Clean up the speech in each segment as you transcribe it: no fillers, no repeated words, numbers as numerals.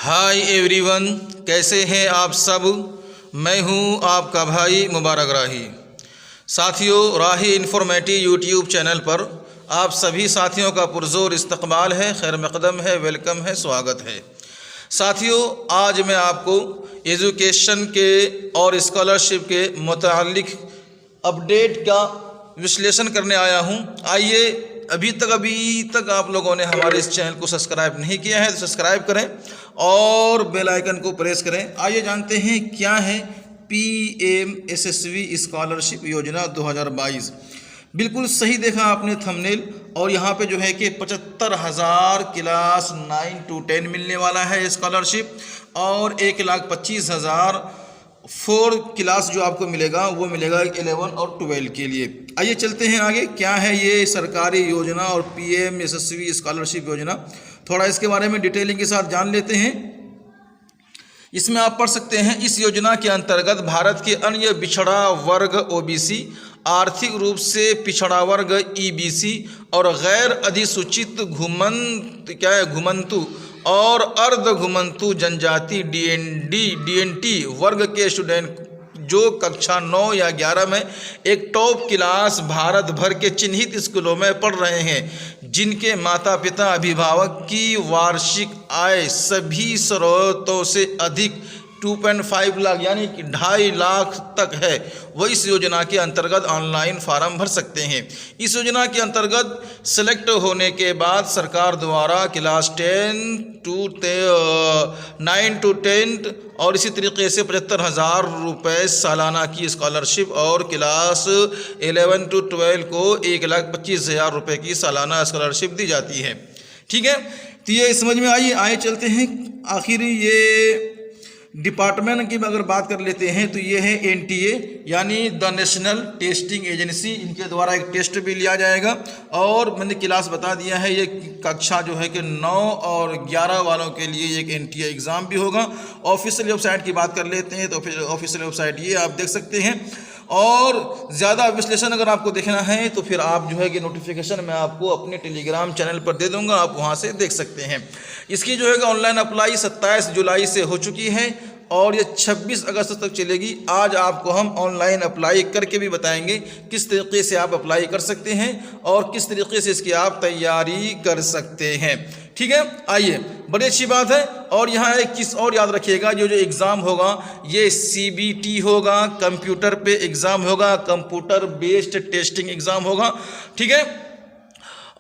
Hi everyone, कैसे हैं आप सब। मैं हूं आपका भाई मुबारक राही। साथियों, राही इन्फॉर्मेटिव यूट्यूब चैनल पर आप सभी साथियों का पुरजोर इस्तकबाल है, खैर मकदम है, वेलकम है, स्वागत है। साथियों, आज मैं आपको एजुकेशन के और स्कॉलरशिप के मुतालिक अपडेट का विश्लेषण करने आया हूं। आइए, अभी तक आप लोगों ने हमारे इस चैनल को सब्सक्राइब नहीं किया है तो सब्सक्राइब करें और बेल आइकन को प्रेस करें। आइए जानते हैं क्या है PMSSV स्कॉलरशिप योजना 2022। बिल्कुल सही देखा आपने थंबनेल। और यहाँ पे जो है कि 75,000 क्लास 9 to 10 मिलने वाला है स्कॉलरशिप, और 1,25,000 4 क्लास जो आपको मिलेगा वो मिलेगा 11 और 12 के लिए। आइए चलते हैं आगे, क्या है ये सरकारी योजना और PMSSV स्कॉलरशिप योजना, थोड़ा इसके बारे में डिटेलिंग के साथ जान लेते हैं। इसमें आप पढ़ सकते हैं, इस योजना के अंतर्गत भारत के अन्य पिछड़ा वर्ग OBC, आर्थिक रूप से पिछड़ा वर्ग EBC और गैर अधिसूचित घुमंतु और अर्ध घुमंतु जनजाति DNT वर्ग के स्टूडेंट जो कक्षा 9 या 11 में एक टॉप क्लास भारत भर के चिन्हित स्कूलों में पढ़ रहे हैं, जिनके माता पिता अभिभावक की वार्षिक आय सभी स्रोतों से अधिक 2.5 लाख यानी कि 2.5 लाख तक है, वो इस योजना के अंतर्गत ऑनलाइन फॉर्म भर सकते हैं। इस योजना के अंतर्गत सेलेक्ट होने के बाद सरकार द्वारा क्लास 9 to 10 और इसी तरीके से 75,000 रुपये सालाना की स्कॉलरशिप और क्लास 11 to 12 को 1,25,000 रुपये की सालाना स्कॉलरशिप दी जाती है। ठीक है, तो ये समझ में आइए चलते हैं। आखिर ये डिपार्टमेंट की अगर बात कर लेते हैं तो ये है NTA यानी द नेशनल टेस्टिंग एजेंसी। इनके द्वारा एक टेस्ट भी लिया जाएगा और मैंने क्लास बता दिया है, ये कक्षा जो है कि 9 और 11 वालों के लिए एक NTA एग्ज़ाम भी होगा। ऑफिशियल वेबसाइट की बात कर लेते हैं तो फिर ऑफिशियल वेबसाइट ये आप देख सकते हैं। और ज़्यादा विश्लेषण अगर आपको देखना है तो फिर आप जो है कि नोटिफिकेशन मैं आपको अपने टेलीग्राम चैनल पर दे दूंगा, आप वहां से देख सकते हैं। इसकी जो है कि ऑनलाइन अप्लाई 27 जुलाई से हो चुकी है और ये 26 अगस्त तक चलेगी। आज आपको हम ऑनलाइन अप्लाई करके भी बताएंगे किस तरीके से आप अप्लाई कर सकते हैं और किस तरीके से इसकी आप तैयारी कर सकते हैं। ठीक है, आइए, बड़ी अच्छी बात है। और यहाँ एक चीज़ और याद रखिएगा, जो एग्ज़ाम होगा ये CBT होगा, कंप्यूटर पे एग्ज़ाम होगा, कंप्यूटर बेस्ड टेस्टिंग एग्ज़ाम होगा। ठीक है,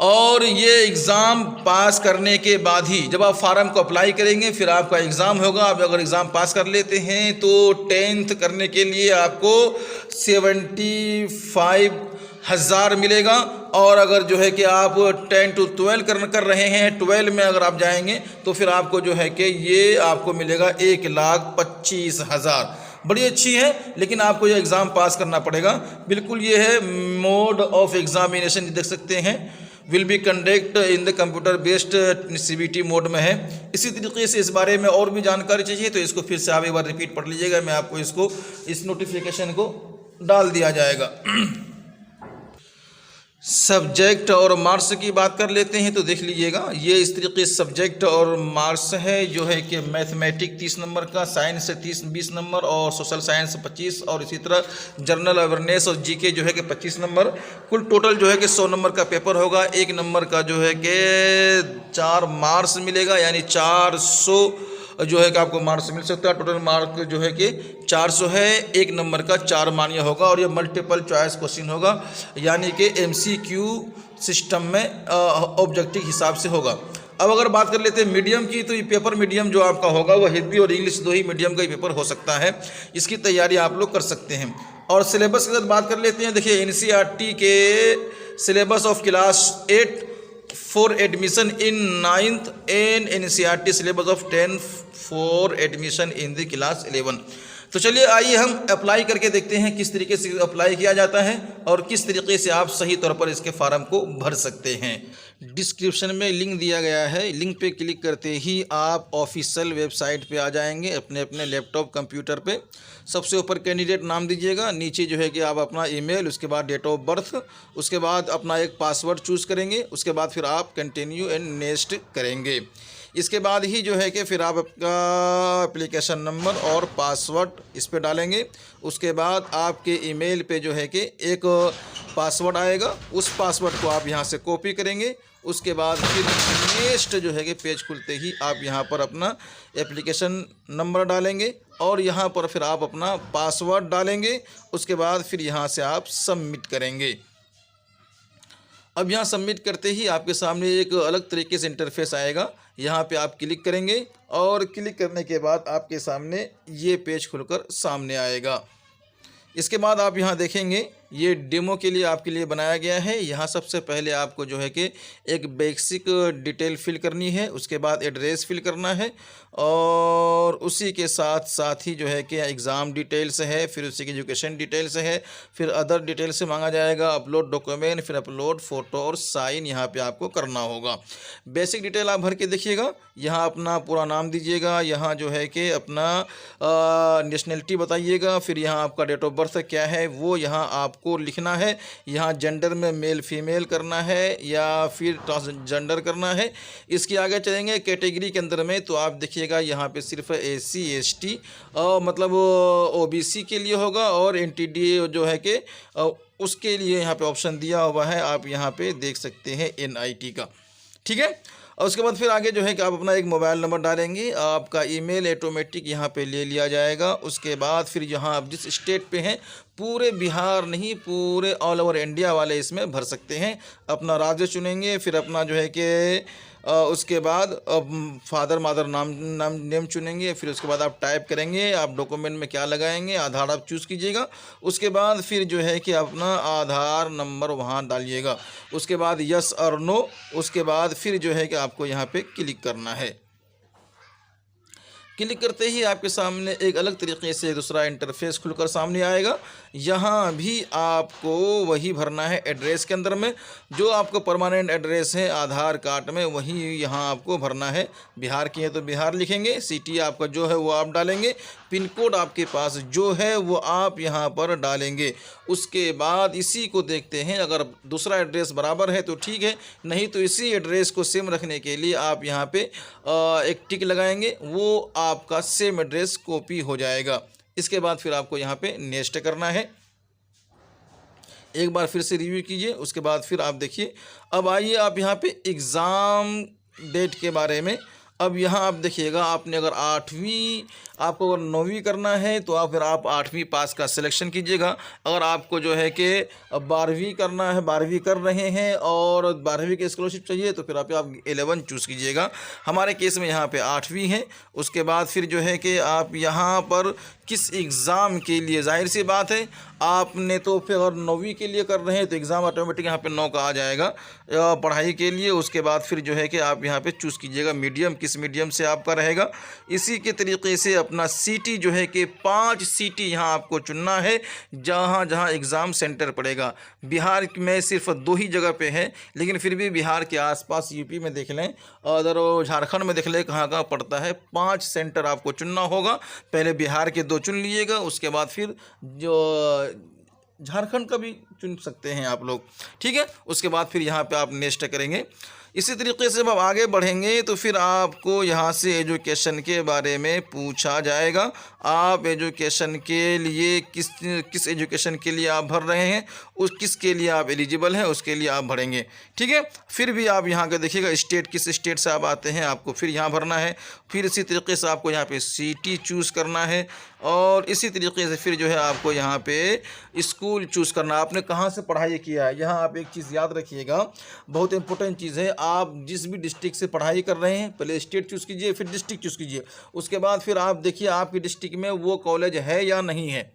और ये एग्ज़ाम पास करने के बाद ही जब आप फार्म को अप्लाई करेंगे फिर आपका एग्ज़ाम होगा। आप अगर एग्ज़ाम पास कर लेते हैं तो 10th करने के लिए आपको 75,000 मिलेगा। और अगर जो है कि आप 10 to 12 कर रहे हैं, 12 में अगर आप जाएंगे तो फिर आपको जो है कि ये आपको मिलेगा 1,25,000। बड़ी अच्छी है, लेकिन आपको ये एग्ज़ाम पास करना पड़ेगा। बिल्कुल ये है मोड ऑफ एग्जामिनेशन, देख सकते हैं, will be conduct in the computer based CBT mode में है। इसी तरीके से इस बारे में और भी जानकारी चाहिए तो इसको फिर से आप एक बार रिपीट पढ़ लीजिएगा, मैं आपको इस नोटिफिकेशन को डाल दिया जाएगा। सब्जेक्ट और मार्क्स की बात कर लेते हैं तो देख लीजिएगा, ये इस तरीके से सब्जेक्ट और मार्क्स है जो है कि मैथमेटिक्स 30 नंबर का, साइंस से 20 नंबर और सोशल साइंस 25 और इसी तरह जनरल अवेयरनेस और GK जो है कि 25 नंबर। कुल टोटल जो है कि 100 नंबर का पेपर होगा। 1 नंबर का जो है कि 4 मार्क्स मिलेगा, यानी 400 जो है कि आपको मार्क्स मिल सकता है। टोटल मार्क जो है कि 400 है। 1 नंबर का 4 मान्य होगा और ये मल्टीपल चॉइस क्वेश्चन होगा, यानी कि MCQ सिस्टम में ऑब्जेक्टिव हिसाब से होगा। अब अगर बात कर लेते हैं मीडियम की, तो ये पेपर मीडियम जो आपका होगा वो हिंदी और इंग्लिश 2 ही मीडियम का ही पेपर हो सकता है। इसकी तैयारी आप लोग कर सकते हैं। और सिलेबस की अगर बात कर लेते हैं, देखिए NCERT के syllabus of class 8 for admission in 9th and NCERT syllabus of 10 for admission in the class 11। तो चलिए आइए हम अप्लाई करके देखते हैं किस तरीके से अप्लाई किया जाता है और किस तरीके से आप सही तौर पर इसके फॉर्म को भर सकते हैं। डिस्क्रिप्शन में लिंक दिया गया है, लिंक पे क्लिक करते ही आप ऑफिशियल वेबसाइट पे आ जाएंगे अपने अपने लैपटॉप कंप्यूटर पे। सबसे ऊपर कैंडिडेट नाम दीजिएगा, नीचे जो है कि आप अपना ईमेल, उसके बाद डेट ऑफ बर्थ, उसके बाद अपना एक पासवर्ड चूज़ करेंगे, उसके बाद फिर आप कंटिन्यू एंड नेक्स्ट करेंगे। इसके बाद ही जो है कि फिर आप आपका एप्लीकेशन नंबर और पासवर्ड इस पे डालेंगे। उसके बाद आपके ईमेल पे जो है कि एक पासवर्ड आएगा, उस पासवर्ड को आप यहाँ से कॉपी करेंगे। उसके बाद फिर नेक्स्ट जो है कि पेज खुलते ही आप यहाँ पर अपना एप्लीकेशन नंबर डालेंगे और यहाँ पर फिर आप अपना पासवर्ड डालेंगे। उसके बाद फिर यहाँ से आप सबमिट करेंगे। अब यहाँ सबमिट करते ही आपके सामने एक अलग तरीके से इंटरफेस आएगा। यहाँ पे आप क्लिक करेंगे और क्लिक करने के बाद आपके सामने ये पेज खुलकर सामने आएगा। इसके बाद आप यहाँ देखेंगे ये डेमो के लिए आपके लिए बनाया गया है। यहाँ सबसे पहले आपको जो है कि एक बेसिक डिटेल फिल करनी है, उसके बाद एड्रेस फिल करना है और उसी के साथ साथ ही जो है कि एग्ज़ाम डिटेल्स है, फिर उसी की एजुकेशन डिटेल्स है, फिर अदर डिटेल्स से मांगा जाएगा, अपलोड डॉक्यूमेंट, फिर अपलोड फ़ोटो और साइन यहाँ पे आपको करना होगा। बेसिक डिटेल आप भर के देखिएगा। यहाँ अपना पूरा नाम दीजिएगा, यहाँ जो है कि अपना नेशनलिटी बताइएगा, फिर यहाँ आपका डेट ऑफ बर्थ क्या है वो यहाँ आपको लिखना है। यहाँ जेंडर में मेल फीमेल करना है या फिर ट्रांसजेंडर करना है। इसके आगे चलेंगे कैटेगरी के अंदर में, तो आप देखिएगा यहाँ पे सिर्फ SC ST मतलब OBC के लिए होगा और NTD जो है कि उसके लिए यहाँ पे ऑप्शन दिया हुआ है, आप यहाँ पे देख सकते हैं NIT का। ठीक है। और उसके बाद फिर आगे जो है कि आप अपना एक मोबाइल नंबर डालेंगे, आपका ईमेल ऑटोमेटिक यहाँ पे ले लिया जाएगा। उसके बाद फिर यहाँ आप जिस स्टेट पे हैं, पूरे बिहार नहीं पूरे ऑल ओवर इंडिया वाले इसमें भर सकते हैं। अपना राज्य चुनेंगे, फिर अपना जो है कि उसके बाद फादर मदर नेम चुनेंगे, फिर उसके बाद आप टाइप करेंगे आप डॉक्यूमेंट में क्या लगाएंगे, आधार आप चूज़ कीजिएगा। उसके बाद फिर जो है कि अपना आधार नंबर वहाँ डालिएगा। उसके बाद यस और नो, उसके बाद फिर जो है कि आपको यहाँ पे क्लिक करना है। क्लिक करते ही आपके सामने एक अलग तरीके से दूसरा इंटरफेस खुलकर सामने आएगा। यहाँ भी आपको वही भरना है एड्रेस के अंदर में, जो आपको परमानेंट एड्रेस है आधार कार्ड में वही यहाँ आपको भरना है। बिहार की है तो बिहार लिखेंगे, सिटी आपका जो है वो आप डालेंगे, पिन कोड आपके पास जो है वो आप यहाँ पर डालेंगे। उसके बाद इसी को देखते हैं, अगर दूसरा एड्रेस बराबर है तो ठीक है, नहीं तो इसी एड्रेस को सेम रखने के लिए आप यहाँ पे एक टिक लगाएंगे, वो आपका सेम एड्रेस कॉपी हो जाएगा। इसके बाद फिर आपको यहाँ पे नेक्स्ट करना है। एक बार फिर से रिव्यू कीजिए। उसके बाद फिर आप देखिए, अब आइए आप यहाँ पे एग्ज़ाम डेट के बारे में। अब यहाँ आप देखिएगा, आपने अगर 8वीं आपको अगर 9वीं करना है तो आप फिर आप 8वीं पास का सिलेक्शन कीजिएगा। अगर आपको जो है कि 12वीं करना है, 12वीं कर रहे हैं और 12वीं की स्कॉलरशिप चाहिए तो फिर आप 11 चूज़ कीजिएगा। हमारे केस में यहाँ पे 8वीं है। उसके बाद फिर जो है कि आप यहाँ पर किस एग्ज़ाम के लिए, जाहिर सी बात है आपने तो फिर अगर 9वीं के लिए कर रहे हैं तो एग्ज़ाम ऑटोमेटिक यहाँ पे 9 का आ जाएगा पढ़ाई के लिए। उसके बाद फिर जो है कि आप यहाँ पे चूज़ कीजिएगा मीडियम, किस मीडियम से आपका रहेगा। इसी के तरीके से अपना सिटी जो है कि 5 सिटी यहाँ आपको चुनना है जहाँ जहाँ एग्ज़ाम सेंटर पड़ेगा। बिहार में सिर्फ 2 ही जगह पे है, लेकिन फिर भी बिहार के आसपास यूपी में देख लें, अदर झारखंड में देख लें कहाँ कहाँ पड़ता है। 5 सेंटर आपको चुनना होगा। पहले बिहार के 2 चुन लीजिएगा, उसके बाद फिर जो झारखंड का भी चुन सकते हैं आप लोग। ठीक है। उसके बाद फिर यहाँ पे आप नेक्स्ट करेंगे। इसी तरीके से जब आप आगे बढ़ेंगे तो फिर आपको यहाँ से एजुकेशन के बारे में पूछा जाएगा। आप एजुकेशन के लिए किस एजुकेशन के लिए आप भर रहे हैं, उस किसके लिए आप एलिजिबल हैं उसके लिए आप भरेंगे। ठीक है। फिर भी आप यहाँ का देखिएगा स्टेट, किस स्टेट से आप आते हैं आपको फिर यहाँ भरना है। फिर इसी तरीके से आपको यहाँ पे सिटी चूज़ करना है और इसी तरीके से फिर जो है आपको यहाँ पे स्कूल चूज़ करना है, आपने कहाँ से पढ़ाई किया है। यहाँ आप एक चीज़ याद रखिएगा, बहुत इंपॉर्टेंट चीज़ है। आप जिस भी डिस्ट्रिक्ट से पढ़ाई कर रहे हैं पहले स्टेट चूज़ कीजिए, फिर डिस्ट्रिक्ट चूज़ कीजिए। उसके बाद फिर आप देखिए आपकी डिस्ट्रिक्ट में वो कॉलेज है या नहीं है।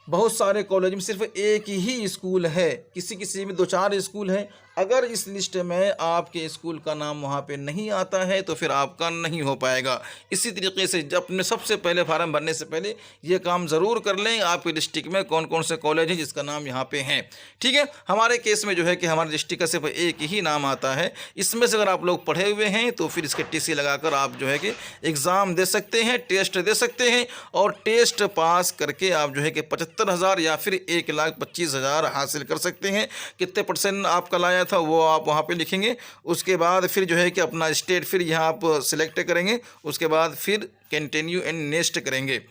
बहुत सारे कॉलेज में सिर्फ एक ही स्कूल है, किसी में 2-4 स्कूल हैं। अगर इस लिस्ट में आपके स्कूल का नाम वहाँ पे नहीं आता है तो फिर आपका नहीं हो पाएगा। इसी तरीके से जब अपने सबसे पहले फार्म भरने से पहले ये काम ज़रूर कर लें, आपके डिस्ट्रिक्ट में कौन कौन से कॉलेज हैं जिसका नाम यहाँ पे हैं। ठीक है। हमारे केस में जो है कि हमारे डिस्ट्रिक्ट का सिर्फ एक ही नाम आता है। इसमें से अगर आप लोग पढ़े हुए हैं तो फिर इसके TC लगाकर आप जो है कि एग्ज़ाम दे सकते हैं, टेस्ट दे सकते हैं और टेस्ट पास करके आप जो है कि 75,000 या फिर 1,25,000 हासिल कर सकते हैं। कितने % आपका लाया आया था वो आप वहाँ पे लिखेंगे। उसके बाद फिर जो है कि अपना स्टेट फिर यहाँ आप सिलेक्ट करेंगे। उसके बाद फिर कंटिन्यू एंड नेक्स्ट करेंगे।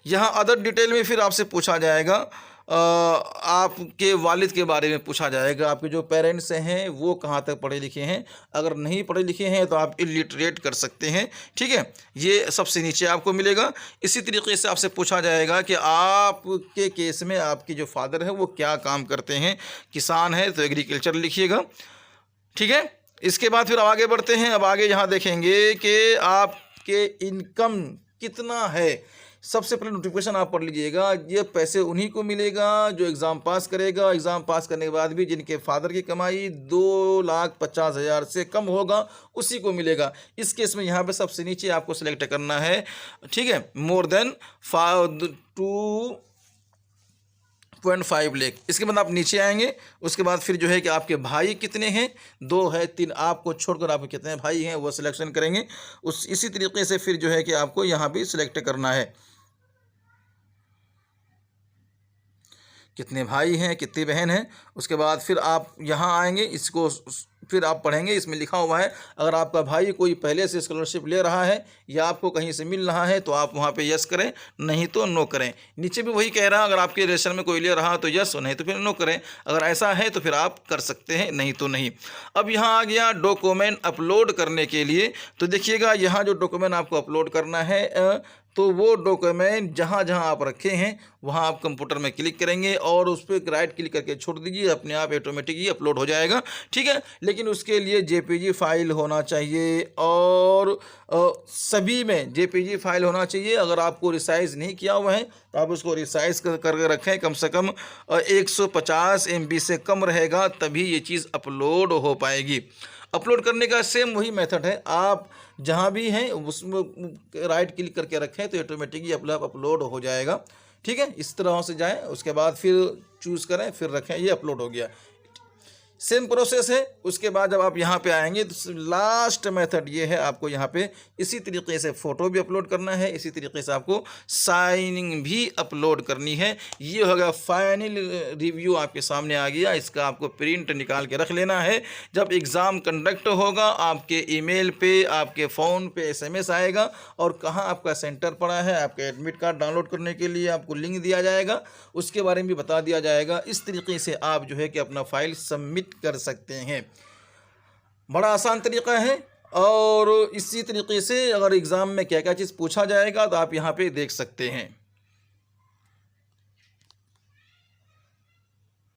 यहाँ अदर डिटेल में फिर आपसे पूछा जाएगा आपके वालिद के बारे में पूछा जाएगा। आपके जो पेरेंट्स हैं वो कहाँ तक पढ़े लिखे हैं। अगर नहीं पढ़े लिखे हैं तो आप इलिटरेट कर सकते हैं, ठीक है। ये सबसे नीचे आपको मिलेगा। इसी तरीके से आपसे पूछा जाएगा कि आपके केस में आपके जो फादर है वो क्या काम करते हैं। किसान है तो एग्रीकल्चर लिखिएगा, ठीक है। इसके बाद फिर आगे बढ़ते हैं। अब आगे यहाँ देखेंगे कि आपके इनकम कितना है। सबसे पहले नोटिफिकेशन आप पढ़ लीजिएगा। ये पैसे उन्हीं को मिलेगा जो एग्ज़ाम पास करेगा। एग्ज़ाम पास करने के बाद भी जिनके फादर की कमाई 2,50,000 से कम होगा उसी को मिलेगा। इस केस में यहाँ पे सबसे नीचे आपको सिलेक्ट करना है, ठीक है, मोर देन 2.5 लाख। इसके बाद आप नीचे आएंगे। उसके बाद फिर जो है कि आपके भाई कितने हैं, 2 है 3, आपको छोड़कर आपके कितने भाई हैं वो सिलेक्शन करेंगे। इसी तरीके से फिर जो है कि आपको यहाँ भी सिलेक्ट करना है कितने भाई हैं कितनी बहन हैं। उसके बाद फिर आप यहाँ आएंगे, इसको फिर आप पढ़ेंगे। इसमें लिखा हुआ है अगर आपका भाई कोई पहले से स्कॉलरशिप ले रहा है या आपको कहीं से मिल रहा है तो आप वहाँ पे यस करें, नहीं तो नो करें। नीचे भी वही कह रहा है, अगर आपके रिलेशन में कोई ले रहा तो यस, नहीं तो फिर नो करें। अगर ऐसा है तो फिर आप कर सकते हैं, नहीं तो नहीं। अब यहाँ आ गया डॉक्यूमेंट अपलोड करने के लिए। तो देखिएगा यहाँ जो डॉक्यूमेंट आपको अपलोड करना है तो वो डॉक्यूमेंट जहाँ जहाँ आप रखे हैं वहाँ आप कंप्यूटर में क्लिक करेंगे और उस पर राइट क्लिक करके छोड़ दीजिए, अपने आप ऑटोमेटिक ही अपलोड हो जाएगा, ठीक है। लेकिन उसके लिए जेपीजी फाइल होना चाहिए और सभी में जेपीजी फाइल होना चाहिए। अगर आपको रिसाइज़ नहीं किया हुआ है तो आप उसको रिसाइज़ करके रखें। कम से कम 150 MB से कम रहेगा तभी ये चीज़ अपलोड हो पाएगी। अपलोड करने का सेम वही मेथड है, आप जहाँ भी हैं उसमें राइट क्लिक करके रखें तो ऑटोमेटिकली अपलोड हो जाएगा, ठीक है। इस तरह से जाएं, उसके बाद फिर चूज़ करें, फिर रखें, ये अपलोड हो गया। सेम प्रोसेस है। उसके बाद जब आप यहाँ पे आएंगे तो लास्ट मेथड ये है, आपको यहाँ पे इसी तरीके से फ़ोटो भी अपलोड करना है, इसी तरीके से आपको साइनिंग भी अपलोड करनी है। ये होगा फाइनल रिव्यू आपके सामने आ गया। इसका आपको प्रिंट निकाल के रख लेना है। जब एग्ज़ाम कंडक्ट होगा आपके ईमेल पे, आपके फ़ोन पे SMS आएगा और कहाँ आपका सेंटर पड़ा है, आपका एडमिट कार्ड डाउनलोड करने के लिए आपको लिंक दिया जाएगा, उसके बारे में भी बता दिया जाएगा। इस तरीके से आप जो है कि अपना फाइल सबमिट कर सकते हैं। बड़ा आसान तरीका है। और इसी तरीके से अगर एग्ज़ाम में क्या क्या चीज़ पूछा जाएगा तो आप यहाँ पे देख सकते हैं।